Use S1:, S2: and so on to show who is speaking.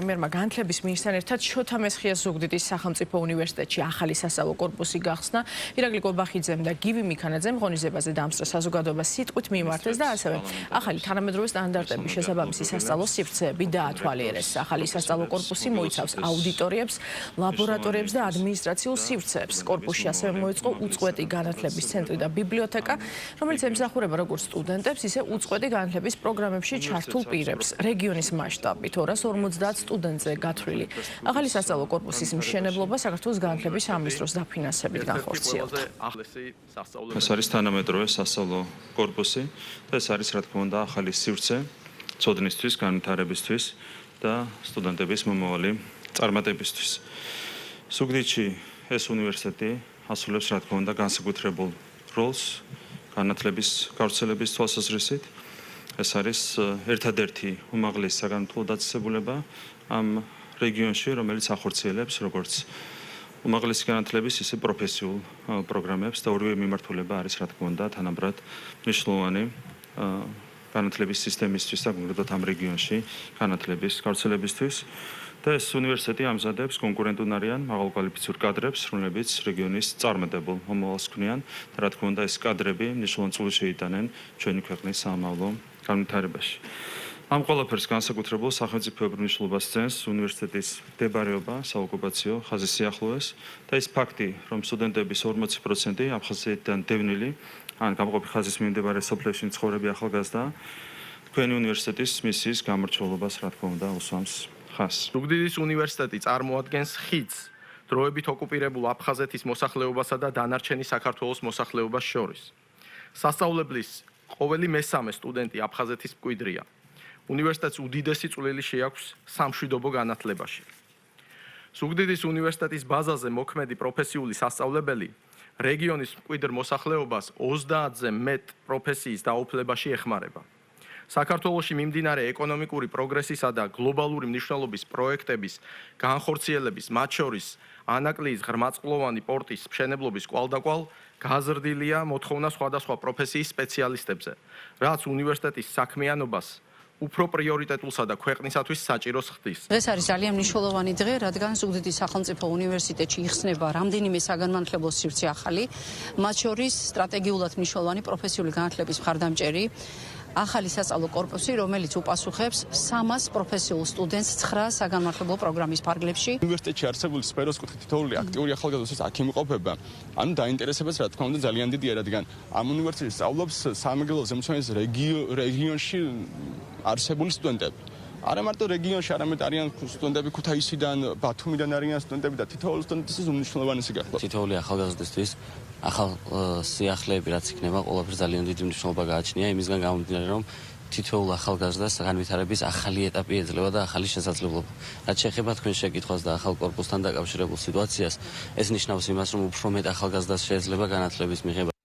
S1: პრემიერმა განათლების მინისტრთან ერთად შოთა მესხიას ზუგდიდის სახელმწიფო უნივერსიტეტში ახალი სასწავლო კორპუსი გახსნა. ირაკლი კობახიძემ და გივი მიქანაძემ ღონისძიებაზე დაამსწრა საზოგადოება სიტყვით მიმართეს და ასევე ახალი თანამედროვე სტანდარტების შესაბამისი სასწავლო სივრცეები დაათვალიერეს. ახალი სასწავლო კორპუსი მოიცავს აუდიტორიებს, ლაბორატორიებს და ადმინისტრაციულ სივრცეებს. კორპუსში ასევე მოეწყო უწყვეტი განათლების ცენტრი და ბიბლიოთეკა, რომელიც ემსახურება როგორც სტუდენტებს, ისე უწყვეტი განათლების პროგრამებში ჩართულ პირებს. რეგიონის მასშტაბით 250 სტუდენტზე გათვლილი. ახალი სასწავლო კორპუსის მშენებლობა საქართველოს განათლების სამინისტროს დაფინანსებით განხორციელდა.
S2: ეს არის თანამედროვე სასწავლო კორპუსი და ეს არის რა თქმა უნდა ახალი სივრცე ცოდნისთვის, განვითარებისთვის და სტუდენტების მომავალი წარმატებისთვის. ზუგდიდში ეს უნივერსიტეტი ასრულებს რა თქმა უნდა განსაკუთრებულ როლს განათლების გავრცელების თვალსაზრისით. ეს არის ერთადერთი უმაღლესი საგანმანათლებლო დაწესებულება ამ რეგიონში, რომელიც ახორციელებს როგორც უმაღლესი განათლების, ისე პროფესიულ პროგრამებს და ორივე მიმართულება არის რა თქმა უნდა თანაბრად მნიშვნელოვანი განათლების სისტემისთვის და კონკრეტულად ამ რეგიონში განათლების გავრცელებისთვის. და ეს უნივერსიტეტი ამზადებს კონკურენტუნარიან მაღალკვალიფიცურ კადრებს, რომლებიც რეგიონის წარმატებულ მომავალს ქმნიან და რა თქმა უნდა ეს კადრები მნიშვნელოვან წვლილს შეიტანენ ჩვენი ქვეყნის სამომავლო განვითარებაში. ამ ყველაფერს განსაკუთრებულ სახელმწიფოებრივ მნიშვნელობას ძენს უნივერსიტეტის მდებარეობა საოკუპაციო ხაზის სიახლოვეს და ის ფაქტი, რომ სტუდენტების 40% აფხაზეთიდან დევნილი ან გამყოფი ხაზის მიმდებარე სოფლებში მცხოვრები ახალგაზრდა თქვენი უნივერსიტეტის მისიის გამორჩეულობას რა თქმა უნდა უსვამს.
S3: ზუგდიდის უნივერსიტეტი წარმოადგენს ხიდს დროებით ოკუპირებულ აფხაზეთის მოსახლეობასა და დანარჩენი საქართველოს მოსახლეობას შორის. სასწავლებლის ყოველი მესამე სტუდენტი აფხაზეთის მკვიდრია. უნივერსიტეტს უდიდესი წვლილი შეაქვს სამშვიდობო განათლებაში. ზუგდიდის უნივერსიტეტის ბაზაზე მოქმედი პროფესიული სასწავლებელი რეგიონის მკვიდრ მოსახლეობას 30-ზე მეტ პროფესიის დაუფლებაში ეხმარება. საქართველოში მიმდინარე ეკონომიკური პროგრესისა და გლობალური მნიშვნელობის პროექტების განხორციელების, მათ შორის ანაკლიის ღრმაწყლოვანი პორტის მშენებლობის კვალდაკვალ გაზრდილია მოთხოვნა სხვადასხვა პროფესიის სპეციალისტებზე, რაც უნივერსიტეტის საქმიანობას უფრო პრიორიტეტულსა და ქვეყნისათვის საჭიროს ხდის.
S4: ეს არის ძალიან მნიშვნელოვანი დღე, რადგან ზუგდიდის სახელმწიფო უნივერსიტეტში იხსნება რამდენიმე საგანმანათლებლო სივრცე ახალი, მათ შორის სტრატეგიულად მნიშვნელოვანი პროფესიული განათლების მხარდამჭერი ახალი სასწავლო კორპუსი, რომელიც უპასუხებს 300 პროფესიულ სტუდენტს 9 საგანმანათლებლო პროგრამის ფარგლებში.
S5: უნივერსიტეტში არსებული სფეროს კუთხით თითოეული აქტიური ახალგაზრდას აქ იმყოფება, ანუ დაინტერესებას რა თქმა უნდა ძალიან დიდია, რადგან ამ უნივერსიტეტში სწავლობს სამეგრელო ზემოწმების რეგიონში არსებული სტუდენტები. არა მარტო რეგიონში, არამედ არიან სტუდენტები ქუთაისიდან, ბათუმიდან არიან სტუდენტები და თითოეული სტუდენტისთვის უმნიშვნელოვანესი გახლავთ.
S6: თითოეული ახალგაზრდისთვის ახალ სიახლეები რაც იქნება, ყველაფერს ძალიან დიდი მნიშვნელობა გააჩნია, იმისგან გამომდინარე, რომ თითოეულ ახალგაზრდას განვითარების ახალი ეტაპი ეძლევა და ახალი შესაძლებლობა. რაც შეეხება თქვენ შეკითხვას და ახალ კორპუსთან დაკავშირებულ სიტუაციას, ეს ნიშნავს იმას, რომ უფრო მეტ ახალგაზრდას შეიძლება განათლების მიღება.